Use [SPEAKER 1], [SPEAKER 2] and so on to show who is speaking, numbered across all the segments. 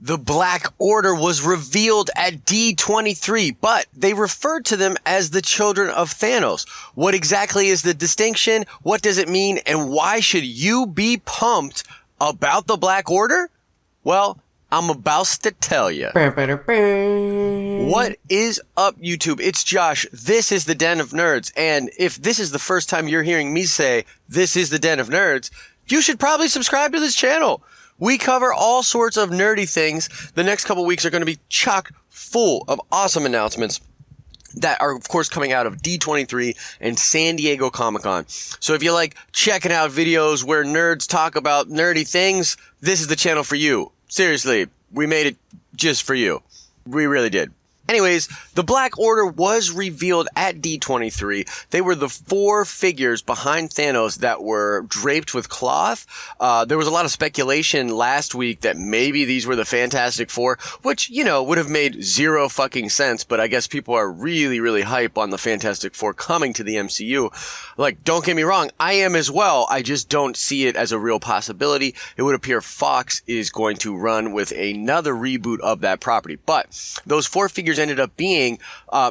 [SPEAKER 1] The Black Order was revealed at D23, but they referred to them as the Children of Thanos. What exactly is the distinction? What does it mean? And why should you be pumped about the Black Order? Well, I'm about to tell you. What is up, YouTube? It's Josh. This is the Den of Nerds. And if this is the first time you're hearing me say, this is the Den of Nerds, you should probably subscribe to this channel. We cover all sorts of nerdy things. The next couple weeks are going to be chock full of awesome announcements that are, of course, coming out of D23 and San Diego Comic-Con. So if you like checking out videos where nerds talk about nerdy things, this is the channel for you. Seriously, we made it just for you. We really did. Anyways, the Black Order was revealed at D23. They were the 4 figures behind Thanos that were draped with cloth. There was a lot of speculation last week that maybe these were the Fantastic Four, which, you know, would have made zero fucking sense, but I guess people are really, really hype on the Fantastic Four coming to the MCU. Like, don't get me wrong, I am as well. I just don't see it as a real possibility. It would appear Fox is going to run with another reboot of that property. But those 4 figures ended up being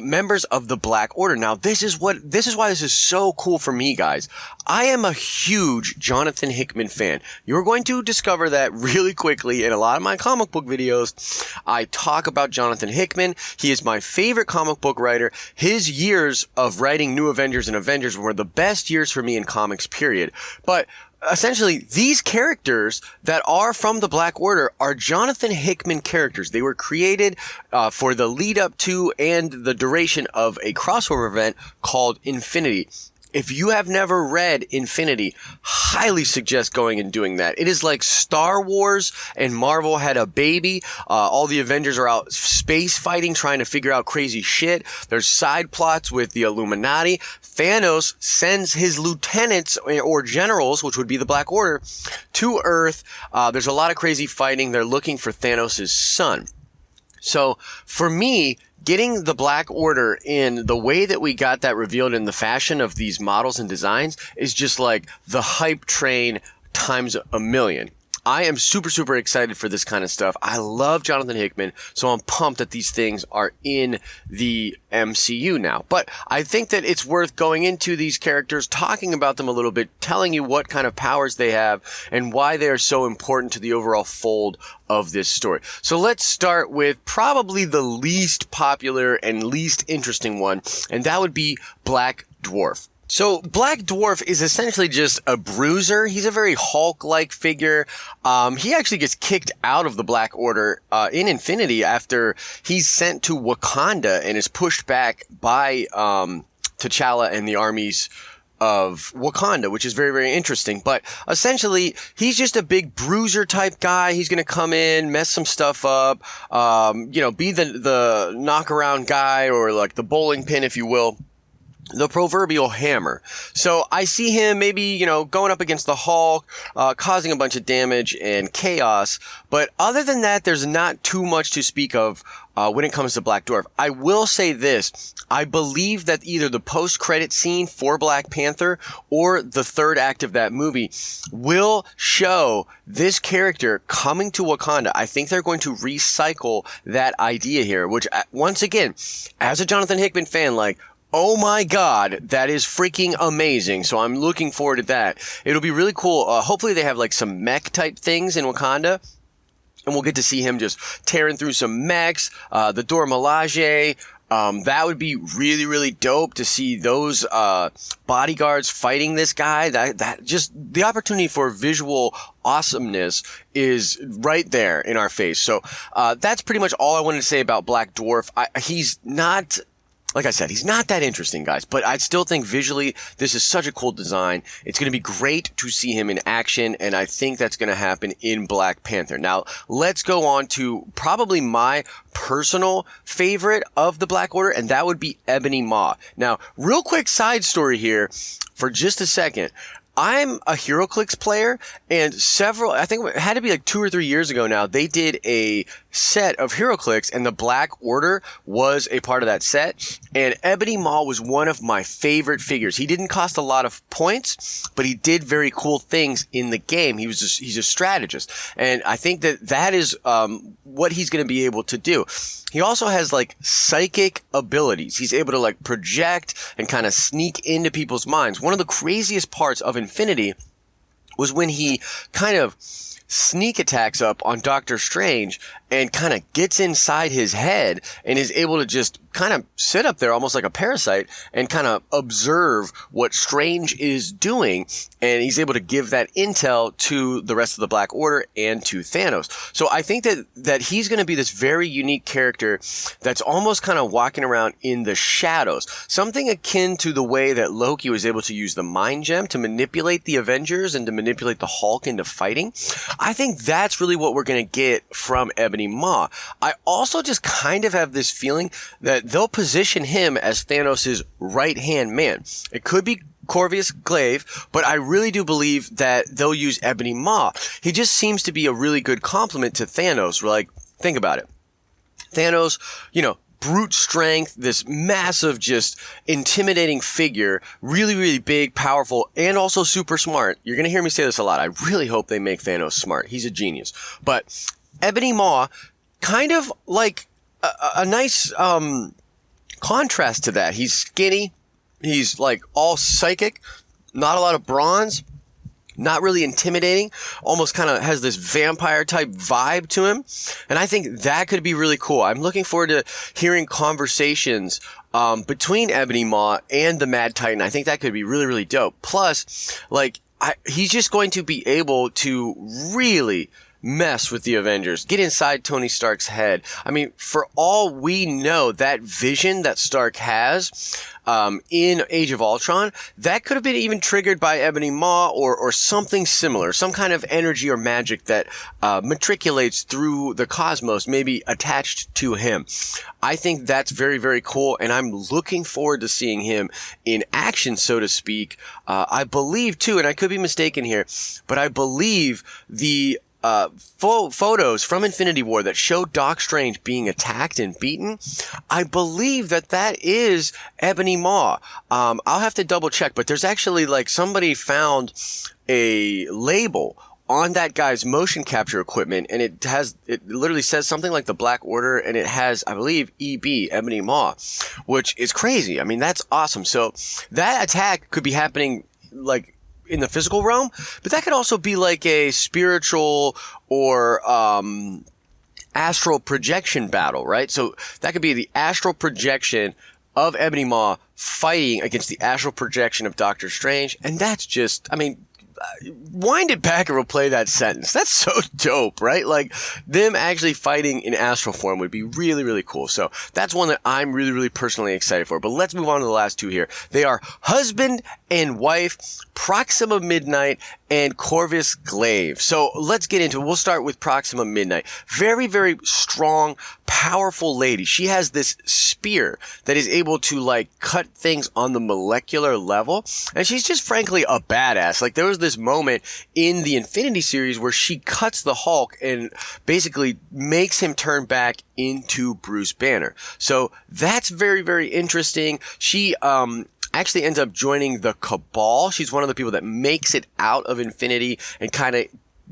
[SPEAKER 1] members of the Black Order. Now, this is why this is so cool for me, guys. I am a huge Jonathan Hickman fan. You're going to discover that really quickly in a lot of my comic book videos. I talk about Jonathan Hickman. He is my favorite comic book writer. His years of writing New Avengers and Avengers were the best years for me in comics, period. But essentially, these characters that are from the Black Order are Jonathan Hickman characters. They were created for the lead up to and the duration of a crossover event called Infinity. If you have never read Infinity, highly suggest going and doing that. It is like Star Wars and Marvel had a baby. All the Avengers are out space fighting, trying to figure out crazy shit. There's side plots with the Illuminati. Thanos sends his lieutenants or generals, which would be the Black Order, to Earth. There's a lot of crazy fighting. They're looking for Thanos' son. So for me, getting the Black Order in the way that we got that revealed in the fashion of these models and designs is just like the hype train times a million. I am super, super excited for this kind of stuff. I love Jonathan Hickman, so I'm pumped that these things are in the MCU now. But I think that it's worth going into these characters, talking about them a little bit, telling you what kind of powers they have, and why they are so important to the overall fold of this story. So let's start with probably the least popular and least interesting one, and that would be Black Dwarf. So Black Dwarf is essentially just a bruiser. He's a very Hulk-like figure. He actually gets kicked out of the Black Order in Infinity after he's sent to Wakanda and is pushed back by T'Challa and the armies of Wakanda, which is very, very interesting. But essentially, he's just a big bruiser type guy. He's going to come in, mess some stuff up, you know, be the knock-around guy, or like the bowling pin, if you will. The proverbial hammer. So I see him maybe, you know, going up against the Hulk, causing a bunch of damage and chaos. But other than that, there's not too much to speak of when it comes to Black Dwarf. I will say this. I believe that either the post-credit scene for Black Panther or the 3rd act of that movie will show this character coming to Wakanda. I think they're going to recycle that idea here, which, once again, as a Jonathan Hickman fan, like, oh my God, that is freaking amazing. So I'm looking forward to that. It'll be really cool. Hopefully they have like some mech type things in Wakanda. And we'll get to see him just tearing through some mechs. The Dora Milaje. That would be really, really dope to see those bodyguards fighting this guy. That just the opportunity for visual awesomeness is right there in our face. So that's pretty much all I wanted to say about Black Dwarf. He's not... Like I said, he's not that interesting, guys, but I still think visually this is such a cool design. It's going to be great to see him in action, and I think that's going to happen in Black Panther. Now, let's go on to probably my personal favorite of the Black Order, and that would be Ebony Maw. Now, real quick side story here for just a second. I'm a HeroClix player, and I think it had to be like 2 or 3 years ago now, they did a set of HeroClix, and the Black Order was a part of that set. And Ebony Maw was one of my favorite figures. He didn't cost a lot of points, but he did very cool things in the game. He's a strategist, and I think that is what he's going to be able to do. He also has like psychic abilities. He's able to like project and kind of sneak into people's minds. One of the craziest parts of Infinity was when he kind of sneak attacks up on Doctor Strange and kind of gets inside his head and is able to just kind of sit up there almost like a parasite and kind of observe what Strange is doing. And he's able to give that intel to the rest of the Black Order and to Thanos. So I think that he's going to be this very unique character that's almost kind of walking around in the shadows. Something akin to the way that Loki was able to use the Mind Gem to manipulate the Avengers and to manipulate the Hulk into fighting. I think that's really what we're going to get from Ebony Maw. I also just kind of have this feeling that they'll position him as Thanos' right-hand man. It could be Corvus Glaive, but I really do believe that they'll use Ebony Maw. He just seems to be a really good complement to Thanos. Like, think about it. Thanos, brute strength, this massive, just intimidating figure, really, really big, powerful, and also super smart. You're going to hear me say this a lot. I really hope they make Thanos smart. He's a genius. But Ebony Maw, kind of like a nice contrast to that. He's skinny. He's like all psychic, not a lot of bronze, not really intimidating, almost kind of has this vampire type vibe to him. And I think that could be really cool. I'm looking forward to hearing conversations between Ebony Maw and the Mad Titan. I think that could be really, really dope. Plus, he's just going to be able to really mess with the Avengers, get inside Tony Stark's head. I mean, for all we know, that vision that Stark has in Age of Ultron, that could have been even triggered by Ebony Maw or something similar, some kind of energy or magic that matriculates through the cosmos, maybe attached to him. I think that's very, very cool, and I'm looking forward to seeing him in action, so to speak. I believe, too, and I could be mistaken here, but I believe the photos from Infinity War that show Doc Strange being attacked and beaten, I believe that is Ebony Maw. I'll have to double check, but there's actually somebody found a label on that guy's motion capture equipment, and it literally says something like the Black Order, and it has, I believe, EB, Ebony Maw, which is crazy. I mean, that's awesome. So that attack could be happening in the physical realm, but that could also be like a spiritual or astral projection battle, right? So that could be the astral projection of Ebony Maw fighting against the astral projection of Doctor Strange, and that's just, wind it back and replay that sentence. That's so dope, right? Them actually fighting in astral form would be really, really cool. So that's one that I'm really, really personally excited for. But let's move on to the last two here. They are husband and wife, Proxima Midnight and Corvus Glaive. So let's get into it. We'll start with Proxima Midnight. Very, very strong, powerful lady. She has this spear that is able to cut things on the molecular level. And she's just frankly a badass. There was this moment in the Infinity series where she cuts the Hulk and basically makes him turn back into Bruce Banner. So that's very, very interesting. She actually ends up joining the Cabal. She's one of the people that makes it out of Infinity and kind of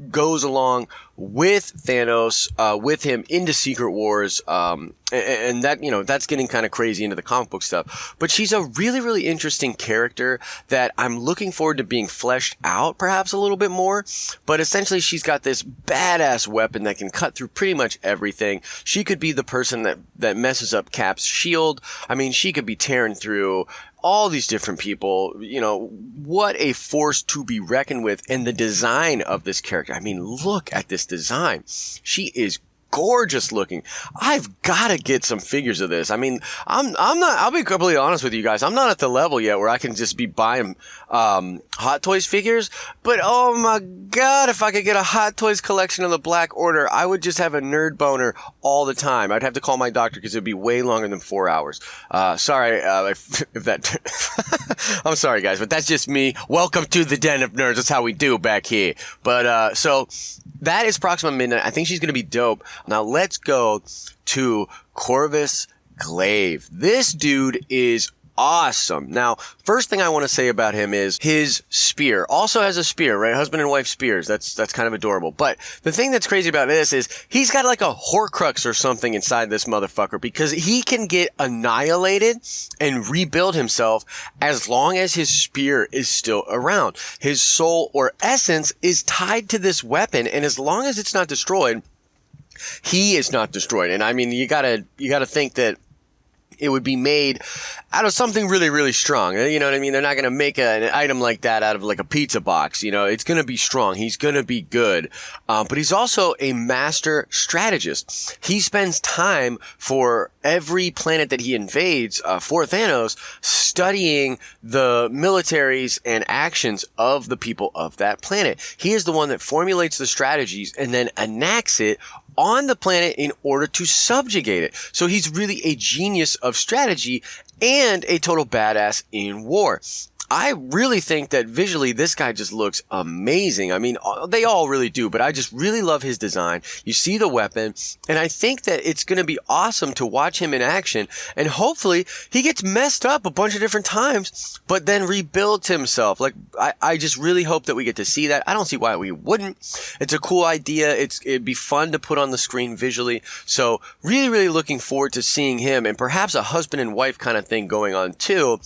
[SPEAKER 1] goes along with Thanos, with him into Secret Wars, and that, that's getting kind of crazy into the comic book stuff. But she's a really, really interesting character that I'm looking forward to being fleshed out perhaps a little bit more. But essentially, she's got this badass weapon that can cut through pretty much everything. She could be the person that messes up Cap's shield. I mean, she could be tearing through all these different people. What a force to be reckoned with. And the design of this character, I mean, look at this design. She is gorgeous looking. I've got to get some figures of this. I mean, I'm not, I'll be completely honest with you guys. I'm not at the level yet where I can just be buying Hot Toys figures, but oh my God, if I could get a Hot Toys collection of the Black Order, I would just have a nerd boner all the time. I'd have to call my doctor because it would be way longer than 4 hours. Sorry if that, I'm sorry guys, but that's just me. Welcome to the Den of Nerds. That's how we do back here. But so that is Proxima Midnight. I think she's going to be dope. Now let's go to Corvus Glaive. This dude is awesome. Now, first thing I want to say about him is his spear. Also has a spear, right? Husband and wife spears. That's kind of adorable. But the thing that's crazy about this is he's got like a Horcrux or something inside this motherfucker because he can get annihilated and rebuild himself as long as his spear is still around. His soul or essence is tied to this weapon, and as long as it's not destroyed, he is not destroyed. And I mean, you gotta think that it would be made out of something really, really strong. You know what I mean? They're not going to make an item like that out of like a pizza box. You know, it's going to be strong. He's going to be good. But he's also a master strategist. He spends time for every planet that he invades for Thanos, studying the militaries and actions of the people of that planet. He is the one that formulates the strategies and then enacts it on the planet in order to subjugate it. So he's really a genius of strategy and a total badass in war. I really think that visually this guy just looks amazing. I mean, they all really do, but I just really love his design. You see the weapon, and I think that it's going to be awesome to watch him in action, and hopefully he gets messed up a bunch of different times, but then rebuilds himself. Like, I just really hope that we get to see that. I don't see why we wouldn't. It's a cool idea. It'd be fun to put on the screen visually. So really, really looking forward to seeing him, and perhaps a husband and wife kind of thing going on too.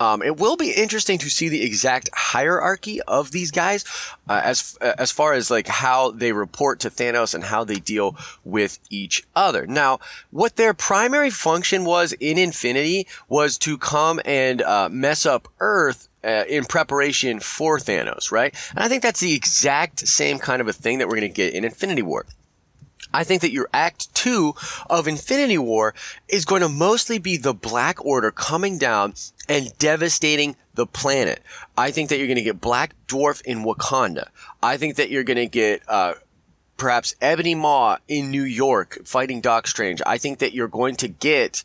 [SPEAKER 1] It will be interesting to see the exact hierarchy of these guys as far as like how they report to Thanos and how they deal with each other. Now, what their primary function was in Infinity was to come and mess up Earth in preparation for Thanos, right? And I think that's the exact same kind of a thing that we're going to get in Infinity War. I think that your Act 2 of Infinity War is going to mostly be the Black Order coming down and devastating the planet. I think that you're going to get Black Dwarf in Wakanda. I think that you're going to get perhaps Ebony Maw in New York fighting Doc Strange. I think that you're going to get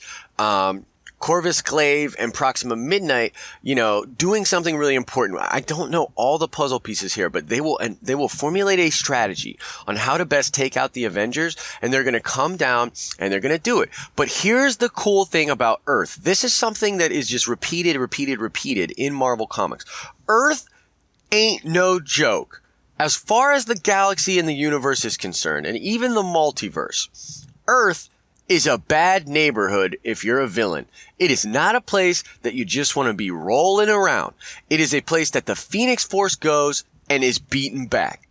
[SPEAKER 1] Corvus Glaive and Proxima Midnight, you know, doing something really important. I don't know all the puzzle pieces here, but they will formulate a strategy on how to best take out the Avengers, and they're going to come down and they're going to do it. But here's the cool thing about Earth. This is something that is just repeated in Marvel Comics. Earth ain't no joke. As far as the galaxy and the universe is concerned, and even the multiverse, Earth is a bad neighborhood if you're a villain. It is not a place that you just want to be rolling around. It is a place that the Phoenix Force goes and is beaten back.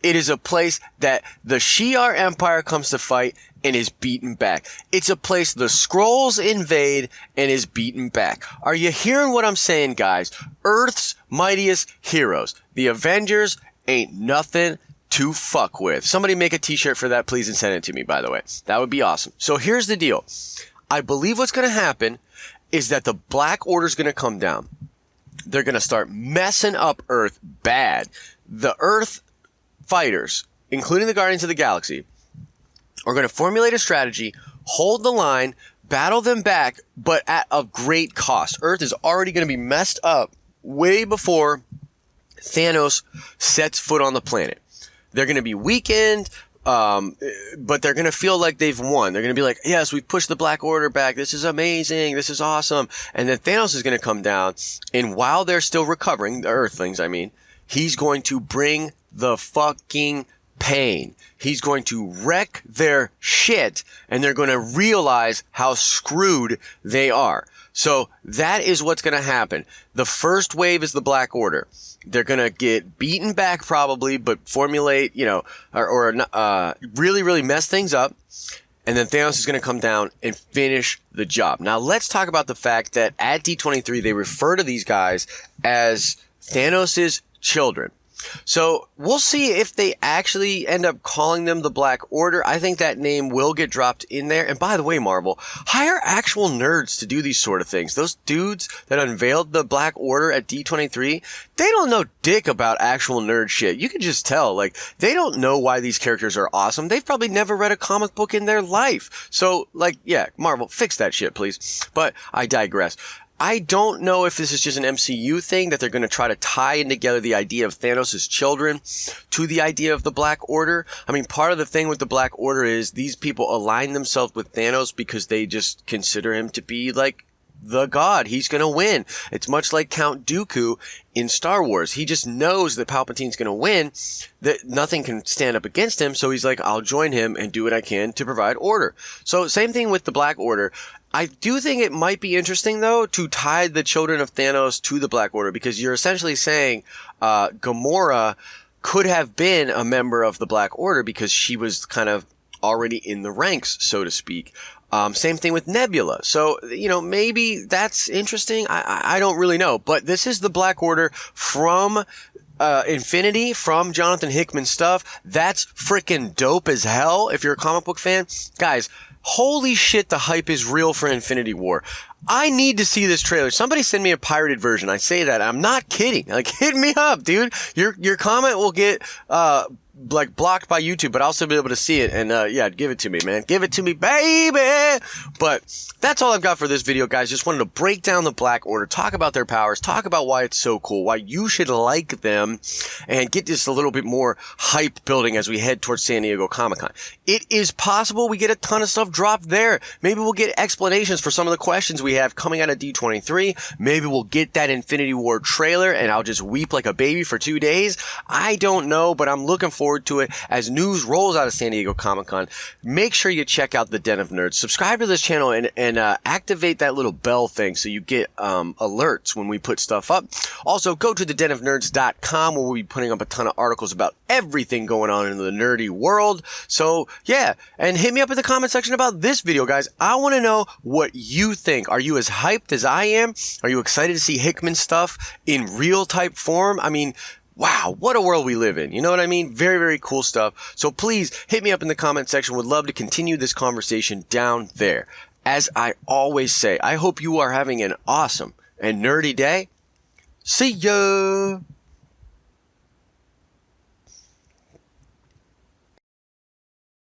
[SPEAKER 1] It is a place that the Shi'ar Empire comes to fight and is beaten back. It's a place the Skrulls invade and is beaten back. Are you hearing what I'm saying, guys? Earth's mightiest heroes. The Avengers ain't nothing to fuck with. Somebody make a t-shirt for that, please, and send it to me, by the way. That would be awesome. So here's the deal. I believe what's going to happen is that the Black Order's going to come down. They're going to start messing up Earth bad. The Earth fighters, including the Guardians of the Galaxy, are going to formulate a strategy, hold the line, battle them back, but at a great cost. Earth is already going to be messed up way before Thanos sets foot on the planet. They're going to be weakened, but they're going to feel like they've won. They're going to be like, yes, we've pushed the Black Order back. This is amazing. This is awesome. And then Thanos is going to come down, and while they're still recovering, the Earthlings, I mean, he's going to bring the fucking pain. He's going to wreck their shit, and they're going to realize how screwed they are. So that is what's going to happen. The first wave is the Black Order. They're going to get beaten back probably, but formulate, you know, or really, really mess things up. And then Thanos is going to come down and finish the job. Now, let's talk about the fact that at D23, they refer to these guys as Thanos' children. So we'll see if they actually end up calling them the Black Order. I think that name will get dropped in there. And by the way, Marvel, hire actual nerds to do these sort of things. Those dudes that unveiled the Black Order at D23, they don't know dick about actual nerd shit. You can just tell, like, they don't know why these characters are awesome. They've probably never read a comic book in their life. So, like, yeah, Marvel, fix that shit, please. But I digress. I don't know if this is just an MCU thing that they're going to try to tie in together the idea of Thanos' children to the idea of the Black Order. I mean, part of the thing with the Black Order is these people align themselves with Thanos because they just consider him to be like the god. He's going to win. It's much like Count Dooku in Star Wars. He just knows that Palpatine's going to win, that nothing can stand up against him. So he's like, I'll join him and do what I can to provide order. So same thing with the Black Order. I do think it might be interesting, though, to tie the Children of Thanos to the Black Order, because you're essentially saying Gamora could have been a member of the Black Order because she was kind of already in the ranks, so to speak. Same thing with Nebula. So, you know, maybe that's interesting. I don't really know. But this is the Black Order from Infinity, from Jonathan Hickman stuff. That's freaking dope as hell if you're a comic book fan. Guys, holy shit, the hype is real for Infinity War. I need to see this trailer. Somebody send me a pirated version. I say that. I'm not kidding. Like, hit me up, dude. Your comment will get like blocked by YouTube, but I'll still be able to see it. And yeah, give it to me, man. Give it to me, baby. But that's all I've got for this video, guys. Just wanted to break down the Black Order, talk about their powers, talk about why it's so cool, why you should like them, and get just a little bit more hype building as we head towards San Diego Comic-Con. It is possible we get a ton of stuff dropped there. Maybe we'll get explanations for some of the questions we have coming out of D23. Maybe we'll get that Infinity War trailer, and I'll just weep like a baby for 2 days. I don't know, but I'm looking forward to it as news rolls out of San Diego Comic-Con. Make sure you check out the Den of Nerds. Subscribe to this channel and activate that little bell thing so you get alerts when we put stuff up. Also, go to thedenofnerds.com where we'll be putting up a ton of articles about everything going on in the nerdy world. So, yeah, and hit me up in the comment section about this video, guys. I want to know what you think. Are you as hyped as I am? Are you excited to see Hickman stuff in real type form? I mean, wow, what a world we live in. You know what I mean? Very, very cool stuff. So please hit me up in the comment section. Would love to continue this conversation down there. As I always say, I hope you are having an awesome and nerdy day. See ya!